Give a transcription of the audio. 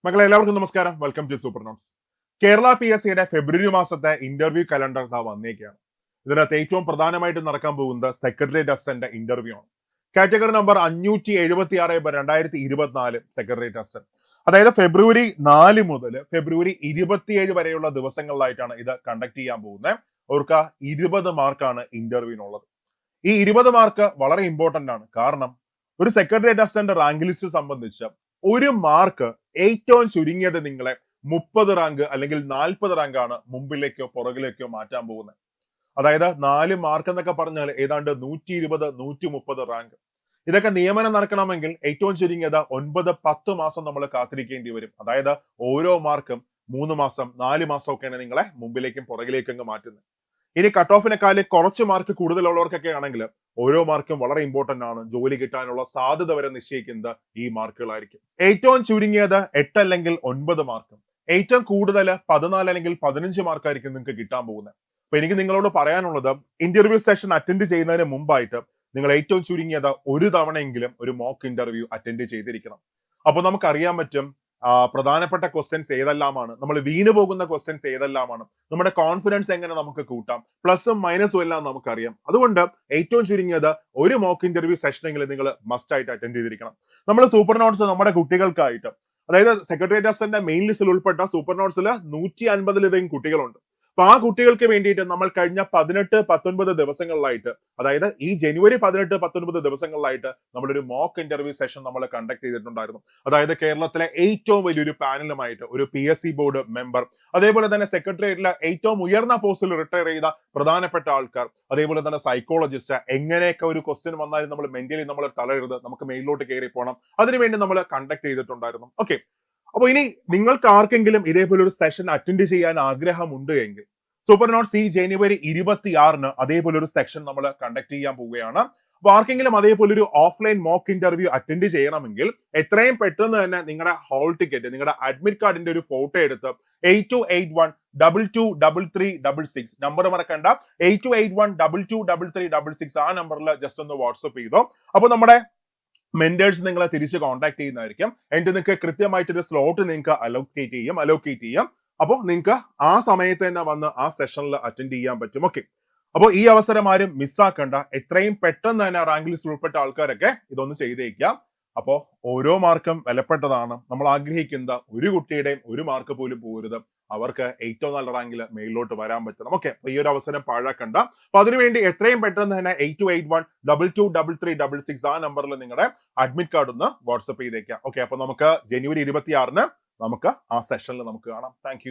മക്കളെ എല്ലാവർക്കും നമസ്കാരം. Welcome to super notes. Kerala PSCയുടെ ഫെബ്രുവരി മാസത്തെ ഇന്റർവ്യൂ കലണ്ടർ വന്നേക്കാണ്. ഇതിനകത്ത് ഏറ്റവും പ്രധാനമായിട്ട് നടക്കാൻ പോകുന്നത് സെക്രട്ടേറിയറ്റ് അസിസ്റ്റന്റ് ഇന്റർവ്യൂ ആണ്. Category number 576/2024 secretariat assistant. അതായത് ഫെബ്രുവരി 4 മുതൽ ഫെബ്രുവരി 27 വരെയുള്ള ദിവസങ്ങളിലായിട്ടാണ് ഇത് കണ്ടക്ട് ചെയ്യാൻ പോകുന്നത്. അവർക്ക് 20 മാർക്കാണ് ഇന്റർവ്യൂവിനുള്ളത്. ഈ 20 മാർക്ക് വളരെ ഇമ്പോർട്ടന്റ് ആണ്. കാരണം ഒരു സെക്രട്ടേറിയറ്റ് അസിസ്റ്റന്റ് റാങ്ക് ലിസ്റ്റ് സംബന്ധിച്ച് ഒരു മാർക്ക് ഏറ്റവും ചുരുങ്ങിയത് നിങ്ങളെ 30 റാങ്ക് അല്ലെങ്കിൽ 40 റാങ്ക് ആണ് മുമ്പിലേക്കോ പുറകിലേക്കോ മാറ്റാൻ പോകുന്നത്. അതായത് 4 മാർക്ക് എന്നൊക്കെ പറഞ്ഞാൽ ഏതാണ്ട് 120 130 റാങ്ക്. ഇതൊക്കെ നിയമനം നടക്കണമെങ്കിൽ ഏറ്റവും ചുരുങ്ങിയത് 9-10 മാസം നമ്മൾ കാത്തിരിക്കേണ്ടി വരും. അതായത് ഓരോ മാർക്കും 3 മാസം 4 മാസം ഒക്കെയാണ് നിങ്ങളെ മുമ്പിലേക്കും പുറകിലേക്കും അങ്ങ് മാറ്റുന്നത്. ഇനി കട്ട് ഓഫിനെക്കാളും കുറച്ച് മാർക്ക് കൂടുതലുള്ളവർക്കൊക്കെ ആണെങ്കിൽ ഓരോ മാർക്കും വളരെ ഇമ്പോർട്ടന്റ് ആണ്. ജോലി കിട്ടാനുള്ള സാധ്യത വരെ നിശ്ചയിക്കുന്നത് ഈ മാർക്കുകളായിരിക്കും. ഏറ്റവും ചുരുങ്ങിയത് 8 അല്ലെങ്കിൽ 9 മാർക്കും, ഏറ്റവും കൂടുതൽ 14 അല്ലെങ്കിൽ 15 മാർക്കായിരിക്കും നിങ്ങൾക്ക് കിട്ടാൻ പോകുന്നത്. അപ്പൊ എനിക്ക് നിങ്ങളോട് പറയാനുള്ളത്, ഇന്റർവ്യൂ സെഷൻ അറ്റൻഡ് ചെയ്യുന്നതിന് മുമ്പായിട്ട് നിങ്ങൾ ഏറ്റവും ചുരുങ്ങിയത് ഒരു തവണയെങ്കിലും ഒരു മോക്ക് ഇന്റർവ്യൂ അറ്റൻഡ് ചെയ്തിരിക്കണം. അപ്പൊ നമുക്കറിയാൻ പറ്റും പ്രധാനപ്പെട്ട ക്വസ്റ്റ്യൻസ് ഏതെല്ലാമാണ്, നമ്മൾ വീണു പോകുന്ന ക്വസ്റ്റ്യൻസ് ഏതെല്ലാമാണ്, നമ്മുടെ കോൺഫിഡൻസ് എങ്ങനെ നമുക്ക് കൂട്ടാം, പ്ലസും മൈനസും എല്ലാം നമുക്കറിയാം. അതുകൊണ്ട് ഏറ്റവും ചുരുങ്ങിയത് ഒരു മോക്ക് ഇന്റർവ്യൂ സെഷനെങ്കിലും നിങ്ങൾ മസ്റ്റ് ആയിട്ട് അറ്റൻഡ് ചെയ്തിരിക്കണം. നമ്മൾ സൂപ്പർ നോട്ട്സ് നമ്മുടെ കുട്ടികൾക്കായിട്ട്, അതായത് സെക്രട്ടേറിയറ്റ് അസിസ്റ്റന്റ് മെയിൻ ലിസ്റ്റിൽ ഉൾപ്പെട്ട സൂപ്പർ നോട്ട്സിൽ 150-ലധികം കുട്ടികളുണ്ട്. അപ്പൊ ആ കുട്ടികൾക്ക് വേണ്ടിയിട്ട് നമ്മൾ കഴിഞ്ഞ 18-19 ദിവസങ്ങളിലായിട്ട്, അതായത് ഈ ജനുവരി 18-19 ദിവസങ്ങളിലായിട്ട് നമ്മളൊരു മോക്ക് ഇന്റർവ്യൂ സെഷൻ നമ്മൾ കണ്ടക്ട് ചെയ്തിട്ടുണ്ടായിരുന്നു. അതായത് കേരളത്തിലെ ഏറ്റവും വലിയൊരു പാനലുമായിട്ട് ഒരു PSC ബോർഡ് മെമ്പർ, അതേപോലെ തന്നെ സെക്രട്ടേറിയറ്റിലെ ഏറ്റവും ഉയർന്ന പോസ്റ്റിൽ റിട്ടയർ ചെയ്ത പ്രധാനപ്പെട്ട ആൾക്കാർ, അതേപോലെ തന്നെ സൈക്കോളജിസ്റ്റ്, എങ്ങനെയൊക്കെ ഒരു ക്വസ്റ്റ്യൻ വന്നാലും നമ്മൾ മെന്റലി നമ്മൾ തളരരുത്, നമുക്ക് മെയിലോട്ട് കയറി പോകണം, അതിനുവേണ്ടി നമ്മൾ കണ്ടക്ട് ചെയ്തിട്ടുണ്ടായിരുന്നു. ഓക്കെ, അപ്പൊ ഇനി നിങ്ങൾക്ക് ആർക്കെങ്കിലും ഇതേപോലെ ഒരു സെഷൻ അറ്റൻഡ് ചെയ്യാൻ ആഗ്രഹമുണ്ട് എങ്കിൽ സൂപ്പർ നോട്ട്സ് ഈ ജനുവരി 26-ന് അതേപോലെ ഒരു സെഷൻ നമ്മൾ കണ്ടക്ട് ചെയ്യാൻ പോവുകയാണ്. അപ്പൊ ആർക്കെങ്കിലും അതേപോലെ ഒരു ഓഫ്ലൈൻ മോക്ക് ഇന്റർവ്യൂ അറ്റൻഡ് ചെയ്യണമെങ്കിൽ എത്രയും പെട്ടെന്ന് തന്നെ നിങ്ങളുടെ ഹോൾ ടിക്കറ്റ്, നിങ്ങളുടെ അഡ്മിറ്റ് കാർഡിന്റെ ഒരു ഫോട്ടോ എടുത്ത് 8281223366 നമ്പർ മറക്കണ്ട, 8281223366 ആ നമ്പറിൽ ജസ്റ്റ് ഒന്ന് വാട്സ്ആപ്പ് ചെയ്തോ. അപ്പൊ നമ്മുടെ മെന്റേഴ്സ് നിങ്ങളെ തിരിച്ച് കോൺടാക്ട് ചെയ്യുന്നതായിരിക്കും. എന്നിട്ട് നിങ്ങൾക്ക് കൃത്യമായിട്ടൊരു സ്ലോട്ട് നിങ്ങൾക്ക് അലോക്കേറ്റ് ചെയ്യും. അപ്പോൾ നിങ്ങൾക്ക് ആ സമയത്ത് തന്നെ വന്ന് ആ സെഷനിൽ അറ്റൻഡ് ചെയ്യാൻ പറ്റും. ഓക്കെ, അപ്പോൾ ഈ അവസരം ആരും മിസ്സാക്കണ്ട. എത്രയും പെട്ടെന്ന് തന്നെ റാങ്ക് ലിസ്റ്റ് ഉൾപ്പെട്ട ആൾക്കാരൊക്കെ ഇതൊന്ന് ചെയ്തേക്കാം. അപ്പോൾ ഓരോ മാർക്കും വിലപ്പെട്ടതാണ്. നമ്മൾ ആഗ്രഹിക്കുന്ന ഒരു കുട്ടിയുടെയും ഒരു മാർക്ക് പോലും പോകരുത്. അവർക്ക് ഏറ്റവും നല്ല റാങ്കിൽ മേലിലോട്ട് വരാൻ പറ്റണം. ഓക്കെ, അപ്പൊ ഈ ഒരു അവസരം പാഴാക്കണ്ട. അപ്പൊ അതിനുവേണ്ടി എത്രയും പെട്ടെന്ന് തന്നെ 8281223366 ആ നമ്പറിൽ നിങ്ങളുടെ അഡ്മിറ്റ് കാർഡ് ഒന്ന് വാട്സ്ആപ്പ് ചെയ്തേക്കാം. ഓക്കെ, അപ്പൊ നമുക്ക് ജനുവരി 26-ന് നമുക്ക് ആ സെഷനിൽ നമുക്ക് കാണാം. താങ്ക്